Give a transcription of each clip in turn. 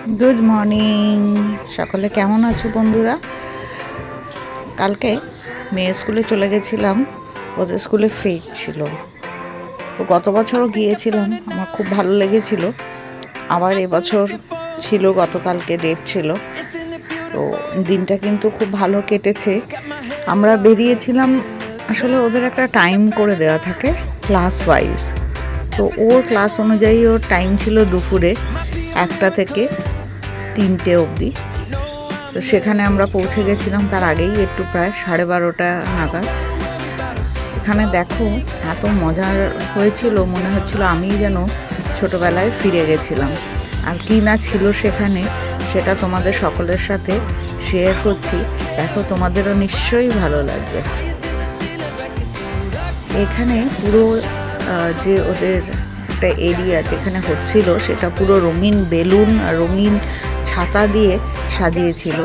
Good morning. সকলে কেমন আছো বন্ধুরা? কালকে মেয়ে স্কুলে চলে গেছিলাম, ওদের স্কুলে ফেস্ট ছিল। তো গত বছরও গিয়েছিলাম, আমার খুব ভালো লেগেছিল। আবার এবছর ছিল, গতকালকে ডেট ছিল। তো দিনটা কিন্তু খুব ভালো কেটেছে। আমরা বেরিয়েছিলাম, আসলে ওদের একটা টাইম করে দেওয়া থাকে ক্লাস ওয়াইজ। তো ওর ক্লাস অনুযায়ী ওর টাইম ছিল দুপুরে 1টা থেকে 3টে অবধি। তো সেখানে আমরা পৌঁছে গেছিলাম তার আগেই, একটু প্রায় 12:30 নাগাদ। এখানে দেখো এত মজার হয়েছিল, মনে হচ্ছিল আমি যেন ছোটবেলায় ফিরে গেছিলাম। আর কি না ছিল সেখানে, সেটা তোমাদের সকলের সাথে শেয়ার করছি। দেখো, তোমাদেরও নিশ্চয়ই ভালো লাগবে। এখানে পুরো যে ওদের একটা এরিয়া যেখানে হচ্ছিল, সেটা পুরো রঙিন বেলুন আর রঙিন ছাতা দিয়ে সাজিয়েছিল।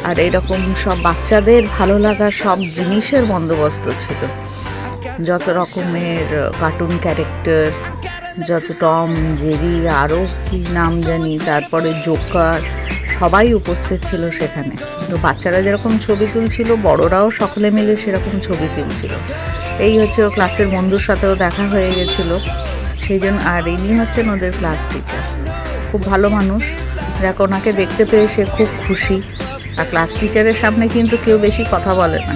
আর এরকম সব বাচ্চাদের ভালো লাগার সব জিনিসের বন্দোবস্ত ছিল। যত রকমের কার্টুন ক্যারেক্টার, যত টম জেরি, আরও কি নাম জানি, তারপরে জোকার, সবাই উপস্থিত ছিল সেখানে। তো বাচ্চারা যেরকম ছবি তুলছিল, বড়রাও সকলে মিলে সেরকম ছবি তুলছিল। এই হচ্ছে ও ক্লাসের বন্ধুর সাথেও দেখা হয়ে গেছিল সেই জন্য। আর ইনি হচ্ছেন ওদের ক্লাস টিচার, খুব ভালো মানুষ। যাক, ওনাকে দেখতে পেয়ে সে খুব খুশি। আর ক্লাস টিচারের সামনে কিন্তু কেউ বেশি কথা বলে না,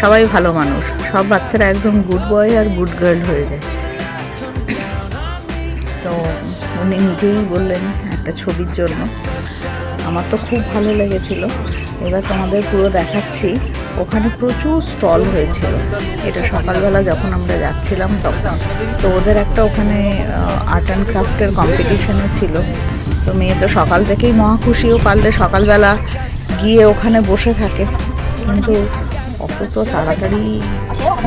সবাই ভালো মানুষ। সব বাচ্চারা একদম গুড বয় আর গুড গার্ল হয়ে যায়। তো উনি নিজেই বললেন একটা ছবির জন্য। আমার তো খুব ভালো লেগেছিল। এবার তোমাদের পুরো দেখাচ্ছি। ওখানে প্রচুর স্টল হয়েছিল। এটা সকালবেলা যখন আমরা যাচ্ছিলাম তখন। তো ওদের একটা ওখানে আর্ট অ্যান্ড ক্রাফটের কম্পিটিশনও ছিল। তো মেয়ে তো সকাল থেকেই মহা খুশিও, পারলে সকালবেলা গিয়ে ওখানে বসে থাকে। কিন্তু অত তো তাড়াতাড়ি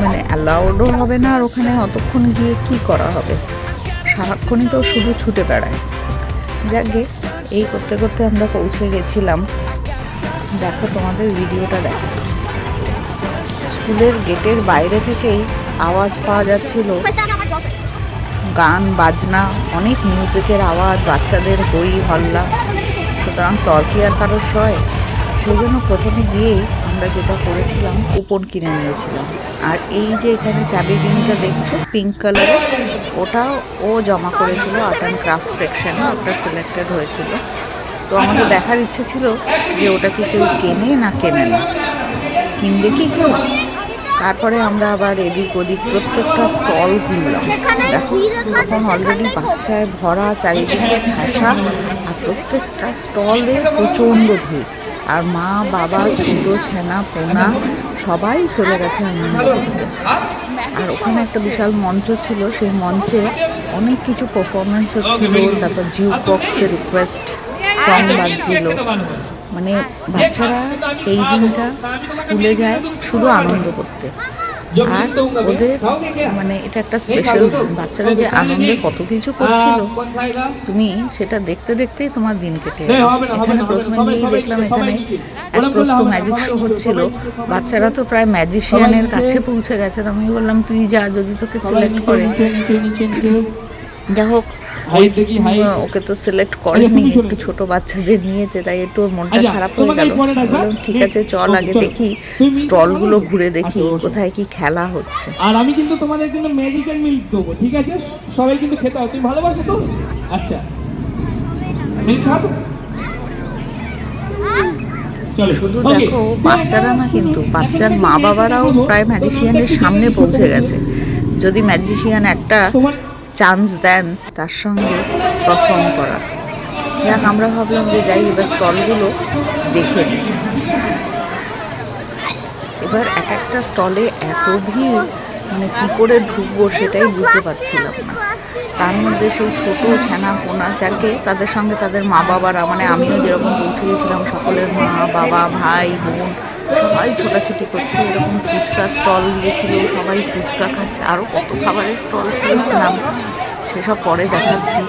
মানে অ্যালাউডও হবে না, আর ওখানে অতক্ষণ গিয়ে কি করা হবে, সারাক্ষণই তো শুধু ছুটে বেড়ায়। যাকে এই করতে করতে আমরা পৌঁছে গেছিলাম। দেখো, তোমাদের ভিডিওটা দেখো। স্কুলের গেটের বাইরে থেকেই আওয়াজ পাওয়া যাচ্ছিল, গান বাজনা, অনেক মিউজিকের আওয়াজ, বাচ্চাদের হই হল্লা। সুতরাং তর্কি আর কারোর সয়। সেই জন্য প্রথমে গিয়েই আমরা যেটা করেছিলাম, কুপন কিনে নিয়েছিলাম। আর এই যে এখানে চাবি রিংটা দেখছো পিঙ্ক কালারের, ওটাও ও জমা করেছিল আর্ট অ্যান্ড ক্রাফট সেকশনে, ওটা সিলেক্টেড হয়েছিল। তো আমাদের দেখার ইচ্ছে ছিল যে ওটা কি কেউ কেনে না কেনে না, কিনবে কি কেউ। তারপরে আমরা আবার এদিক ওদিক প্রত্যেকটা স্টল ঘুরলাম। দেখো, এখন অলরেডি বাচ্চায় ভরা, চারিদিকে ঠাসা, আর প্রত্যেকটা স্টলে প্রচণ্ড ভিড়। আর মা বাবা, ছোটো ছেনা পোনা সবাই চলে গেছে আনন্দ করতে। আর ওখানে একটা বিশাল মঞ্চ ছিল, সেই মঞ্চে অনেক কিছু পারফরমেন্স হচ্ছিল। তারপর জিউ বক্সের রিকোয়েস্ট সং বাজছিল। মানে বাচ্চারা এই দিনটা স্কুলে যায় শুধু আনন্দ করতে। আর ওদের মানে এটা একটা স্পেশাল দিন। বাচ্চারা যে আনন্দে কত কিছু করছিল, তুমি সেটা দেখতে দেখতেই তোমার দিন কেটে যাবে। এখানে প্রথমে গিয়েই দেখলাম এখানে এক প্রস্ত ম্যাজিক শো হচ্ছিল। বাচ্চারা তো প্রায় ম্যাজিশিয়ানের কাছে পৌঁছে গেছে। আমি বললাম, তুই যা, যদি তোকে সিলেক্ট করে। যাই হোক, ওকে তো সিলেক্ট করেনি, একটু ছোট বাচ্চাদের নিয়েছে, তাই একটু মনটা খারাপ হয়ে গেল। বললাম ঠিক আছে, চল আগে দেখি স্টলগুলো ঘুরে দেখি কোথায় কি খেলা হচ্ছে। আর আমি কিন্তু তোমাদের কিন্তু ম্যাজিক্যাল মিল্ক দেবো, ঠিক আছে? সবাই কিন্তু খেতে হবে। তুমি ভালোবাসো তো? আচ্ছা, মিল্ক খাও। শুধু দেখো, বাচ্চারা না, কিন্তু বাচ্চার মা বাবারাও প্রায় ম্যাজিশিয়ানের সামনে পৌঁছে গেছে। যদি ম্যাজিশিয়ান একটা চান্স দেন তার সঙ্গে পারফর্ম করা। যাক, আমরা ভাবলাম যে যাই, এবার স্টলগুলো দেখে নিই। এবার এক একটা স্টলে এত ভিড়, মানে কী করে ঢুকবো সেটাই বুঝতে পারছিলাম না। তার মধ্যে সেই ছোটো ছানা পোনা, যাকে তাদের সঙ্গে তাদের মা বাবারা, মানে আমিও যেরকম পৌঁছে গেছিলাম, সকলের মা বাবা ভাই বোন সবাই ছোটাছুটি করছে। এরকম ফুচকার স্টল দিয়েছিল, সবাই ফুচকা খাচ্ছে। আরও কত খাবারের স্টল ছিল নাম, সেসব পরে দেখাচ্ছি।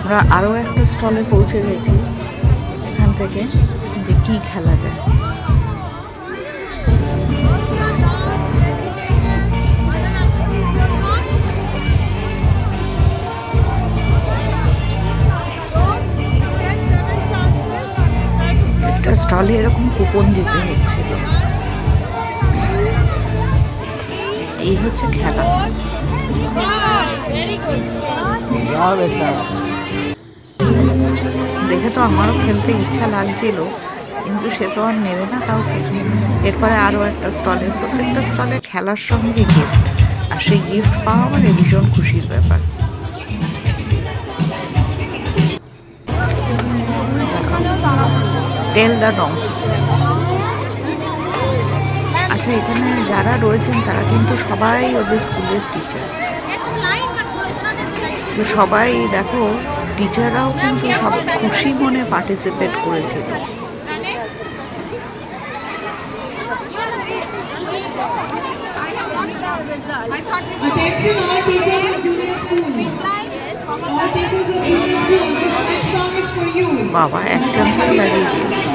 আমরা আরও একটা স্টলে পৌঁছে গেছি, এখান থেকে যে কি খেলা যায়। একটা স্টলে এরকম কুপন দিতে হচ্ছিল। এই হচ্ছে খেলা। দেখে তো আমারও খেলতে ইচ্ছা লাগছিল, কিন্তু সে তো আর নেবে না কাউকে। এরপরে আরও একটা স্টলে, প্রত্যেকটা স্টলে খেলার সঙ্গে গিফট, আর সেই গিফট পাওয়া মানে ভীষণ খুশির ব্যাপার। Tell the donkey. আচ্ছা, এখানে যারা রয়েছেন তারা কিন্তু সবাই ওদের স্কুলের টিচার। তো সবাই দেখো, টিচাররাও কিন্তু সব খুশি মনে পার্টিসিপেট করেছিল। Attention all teachers of junior school. All teachers of junior school, this next song is for you. বাবা এক চান্সে লাগিয়ে দিয়েছে,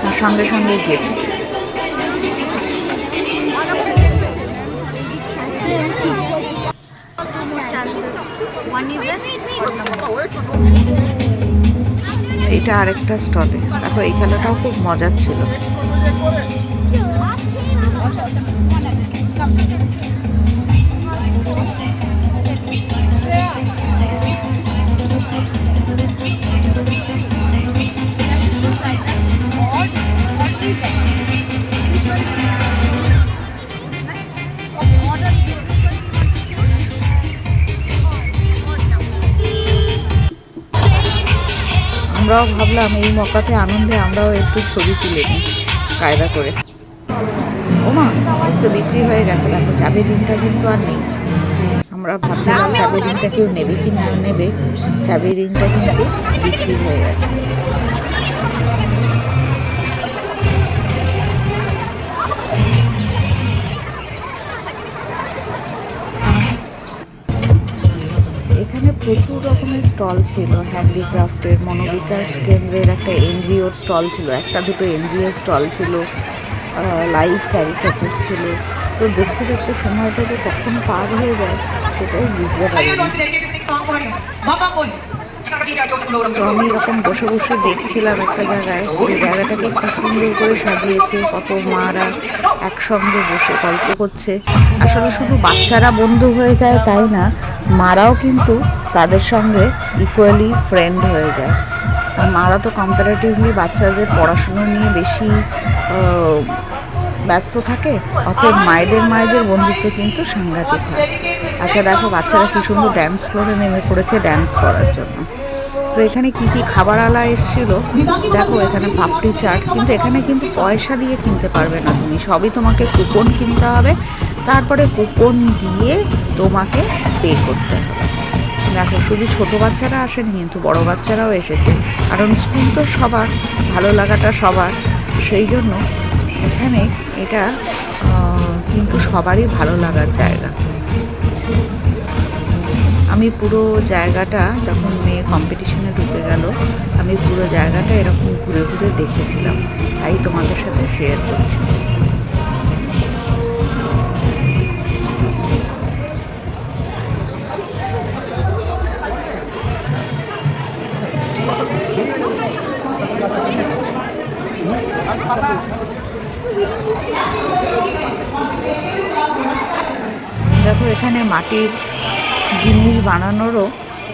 আর সঙ্গে সঙ্গে গিফট। এটা আরেকটা স্টলে, দেখো এই খেলাটাও খুব মজার ছিল। আমরাও ভাবলাম এই মকাতে আনন্দে আমরাও একটু ছবি তুলে নিই কায়দা করে। ওমা, এই তো বিক্রি হয়ে গেছে, দেখো চাবির রিংটা কিন্তু আর নেই। আমরা ভাবছিলাম চাবির রিংটা কেউ নেবে কি না নেবে, চাবির রিংটা কিন্তু বিক্রি হয়ে গেছে। এখানে প্রচুর রকমের স্টল ছিল, হ্যান্ডিক্রাফটের, মনোবিকাশ কেন্দ্রের একটা এনজিওর স্টল ছিল, একটা দুটো এনজিওর স্টল ছিল, লাইভ ক্যারিকেচার ছিল। তো দেখতে দেখতে সময়টা যে কখন পার হয়ে যায় সেটাই বুঝতে পারি না। তো আমি এরকম বসে বসে দেখছিলাম একটা জায়গায়, যে জায়গাটাকে কি সুন্দর করে সাজিয়েছে, কত মারা একসঙ্গে বসে গল্প করছে। আসলে শুধু বাচ্চারা বন্ধু হয়ে যায় তাই না, মারাও কিন্তু তাদের সঙ্গে ইকুয়ালি ফ্রেন্ড হয়ে যায়। মারা তো কম্পারেটিভলি বাচ্চাদের পড়াশুনো নিয়ে বেশি ব্যস্ত থাকে, অতএব মায়েদের বন্ধুত্ব কিন্তু সাংঘাতিক হয়। আচ্ছা দেখো, বাচ্চারা কি সুন্দর ড্যান্স ফ্লোরে নেমে পড়েছে ড্যান্স করার জন্য। তো এখানে কি কি খাবার আলা এসেছিল দেখো, এখানে পাপড়ি চাট, কিন্তু এখানে কিন্তু পয়সা দিয়ে কিনতে পারবে না তুমি, সবই তোমাকে কুপন কিনতে হবে, তারপরে কুপন দিয়ে তোমাকে পে করতে হবে। দেখো, শুধু ছোটো বাচ্চারা আসেনি, কিন্তু বড় বাচ্চারাও এসেছে, কারণ স্কুল তো সবার, ভালো লাগাটা সবার, সেই জন্য এখানে এটা কিন্তু সবারই ভালো লাগার জায়গা। আমি পুরো জায়গাটা, যখন মেয়ে কম্পিটিশনে ঢুকে গেল, আমি পুরো জায়গাটা এরকম ঘুরে ঘুরে দেখেছিলাম, তাই তোমাদের সাথে শেয়ার করছি। দেখো, এখানে মাটির জিনিস বানানোরও,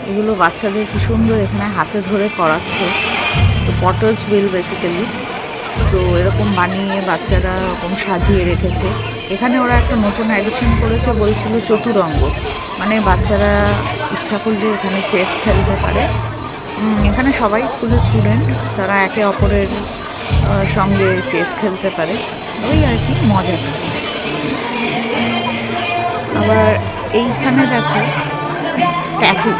এগুলো বাচ্চাদের কি সুন্দর এখানে হাতে ধরে করাচ্ছে। তো পটার্স হুইল বেসিক্যালি, তো এরকম বানিয়ে বাচ্চারা এরকম সাজিয়ে রেখেছে। এখানে ওরা একটা নতুন অ্যাডিশন করেছে, বলছিল চতুরঙ্গ, মানে বাচ্চারা ইচ্ছা করলে এখানে চেস খেলতে পারে। এখানে সবাই স্কুলের স্টুডেন্ট, তারা একে অপরের সঙ্গে চেস খেলতে পারে, ওই আর কি মজাটা। আবার এইখানে দেখো ট্যাটু,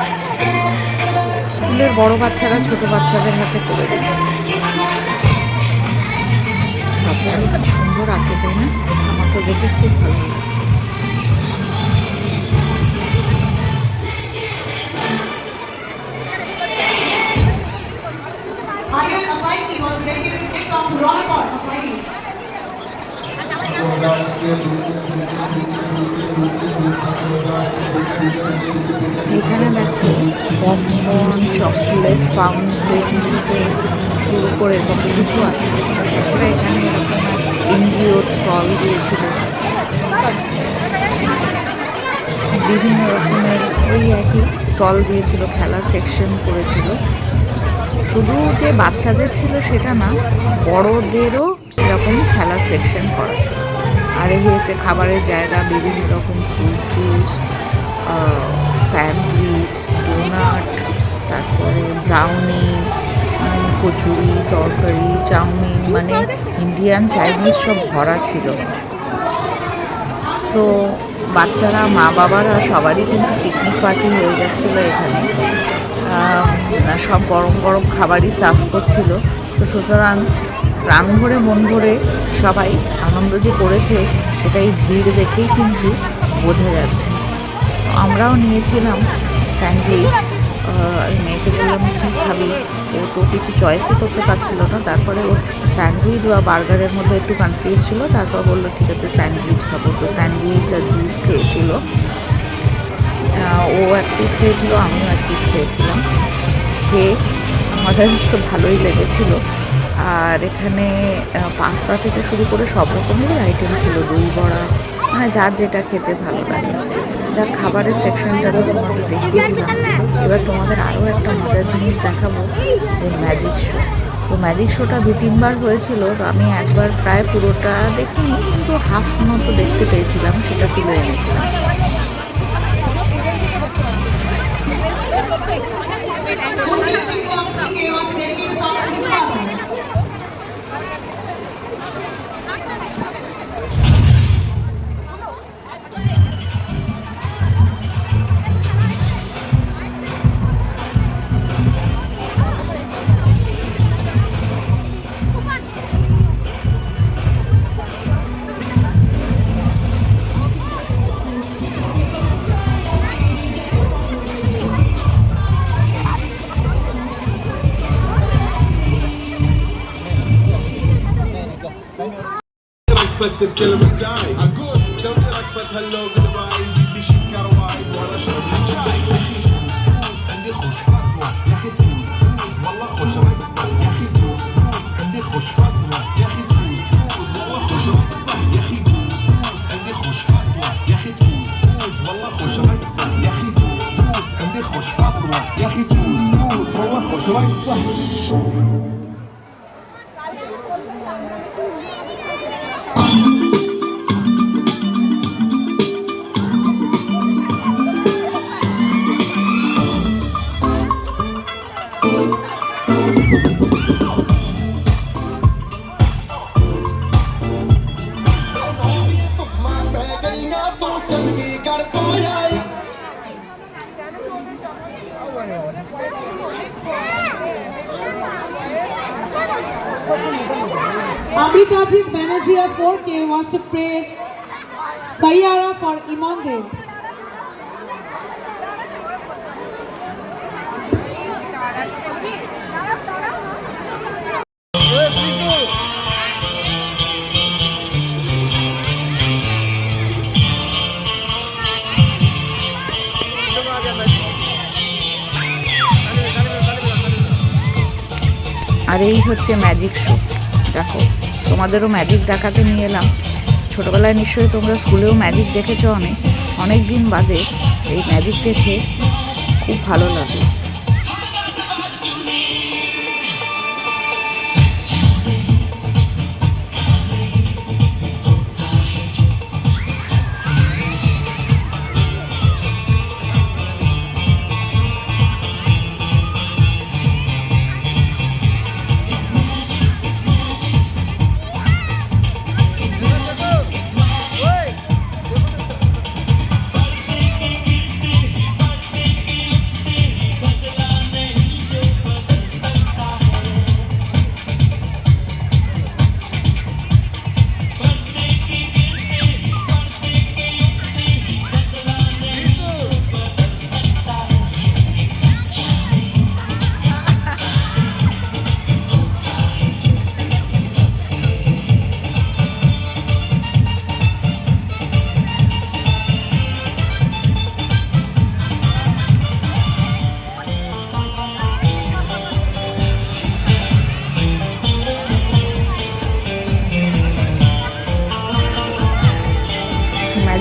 স্কুলের বড় বাচ্চারা ছোট বাচ্চাদের হাতে করে দিচ্ছে। বাচ্চারা কি সুন্দর আঁকে, তাই না? আমার তো দেখে খুব ভালো লাগছে। এখানে দেখো পপকর্ন, চকলেট, ফাউন্টেন থেকে শুরু করে কত কিছু আছে। এছাড়া এখানে এরকম এনজিওর স্টল দিয়েছিল, বিভিন্ন রকমের ওই একই স্টল দিয়েছিল, খেলা সেকশন করেছিল। শুধু যে বাচ্চাদের ছিল সেটা না, বড়দেরও এরকম খেলা সেকশন করা ছিল। আর এই হচ্ছে খাবারের জায়গা, বিভিন্ন রকম ফ্রুট জুস, স্যান্ডউইচ, ডোনাট, তারপরে ব্রাউনি, কচুরি, তরকারি, চাউমিন, মানে ইন্ডিয়ান চাইনিজ সব ভরা ছিল। তো বাচ্চারা, মা বাবারা সবারই কিন্তু পিকনিক পার্টি হয়ে যাচ্ছিলো এখানে। সব গরম গরম খাবারই সার্ভ করছিল। তো সুতরাং প্রাণ ভরে মন ভরে সবাই আনন্দ যে করেছে সেটাই ভিড় দেখেই কিন্তু বোঝা যাচ্ছে। আমরাও নিয়েছিলাম স্যান্ডউইচ। আমি মেয়েকে বললাম কী খাবি, ও তো কিছু চয়েসই করতে পারছিল না। তারপরে ও স্যান্ডউইচ বা বার্গারের মধ্যে একটু কনফিউজ ছিল, তারপর বললো ঠিক আছে স্যান্ডউইচ খাবো। তো স্যান্ডউইচ আর জুস খেয়েছিল। ও এক পিস খেয়েছিল, আমিও এক পিস খেয়েছিলাম। খেয়ে আমাদের তো ভালোই লেগেছিল। আর এখানে পাস্তা থেকে শুরু করে সব রকমেরই আইটেম ছিল, দই বড়া, মানে যার যেটা খেতে ভালো লাগে। যার খাবারের সেকশনটা তো তোমাদের দেখিয়ে দিলাম। এবার তোমাদের আরও একটা মজার জিনিস দেখাবো, যে ম্যাজিক শো। তো ম্যাজিক শোটা 2-3 বার হয়েছিল। তো আমি একবার প্রায় পুরোটা দেখিনি, কিন্তু হাফ মতো দেখতে পেয়েছিলাম, সেটা তুলে এনেছিলাম। رقصة الكلمة تاعي أقول سوي رقصة هلو جودباي زيد لي شكر وايد وأنا أشرب لي شاي. تفوز عندي خوش فصلة يا أخي، تفوز والله خوش رقصة يا أخي، تفوز عندي خوش فصلة يا أخي، تفوز والله خوش رقصة يا أخي، تفوز عندي خوش فصلة يا أخي، تفوز والله خوش رقصة يا أخي، تفوز عندي خوش فصلة يا أخي، تفوز والله خوش رقصة. Amritaji Banerjee of 4K wants to pray Sayara for Iman Dev. আর এই হচ্ছে ম্যাজিক শো। দেখো, তোমাদেরও ম্যাজিক দেখাতে নিয়ে এলাম। ছোটোবেলায় নিশ্চয়ই তোমরা স্কুলেও ম্যাজিক দেখেছো, অনেক দিন বাদে এই ম্যাজিক দেখে খুব ভালো লাগে।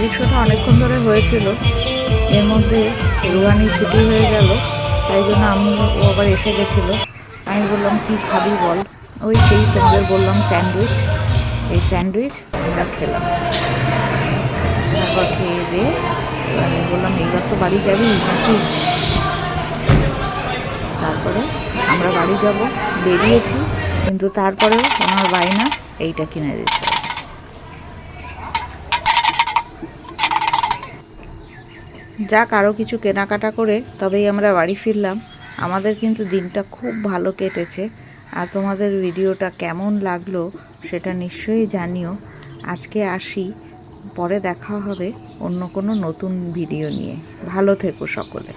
ম্যাজিক শোটা অনেকক্ষণ ধরে হয়েছিল, এর মধ্যে রুহানি ছুটি হয়ে গেল, তাই জন্য ও আবার এসে গেছিলো। আমি বললাম কী খাবি বল, ওই সেই তোমাদের বললাম স্যান্ডউইচ, এই স্যান্ডউইচ এটা খেলাম। তারপর খেয়ে দিয়ে আমি বললাম এইবার তো বাড়ি যাবি নাকি। তারপরে আমরা বাড়ি যাব বেরিয়েছি, কিন্তু তারপরেও ওনার বায়না এইটা কিনে দিচ্ছে। যাক, আরও কিছু কেনাকাটা করে তবেই আমরা বাড়ি ফিরলাম। আমাদের কিন্তু দিনটা খুব ভালো কেটেছে। আর তোমাদের ভিডিওটা কেমন লাগলো সেটা নিশ্চয়ই জানিও। আজকে আসি, পরে দেখা হবে অন্য কোনো নতুন ভিডিও নিয়ে। ভালো থেকো সকলে।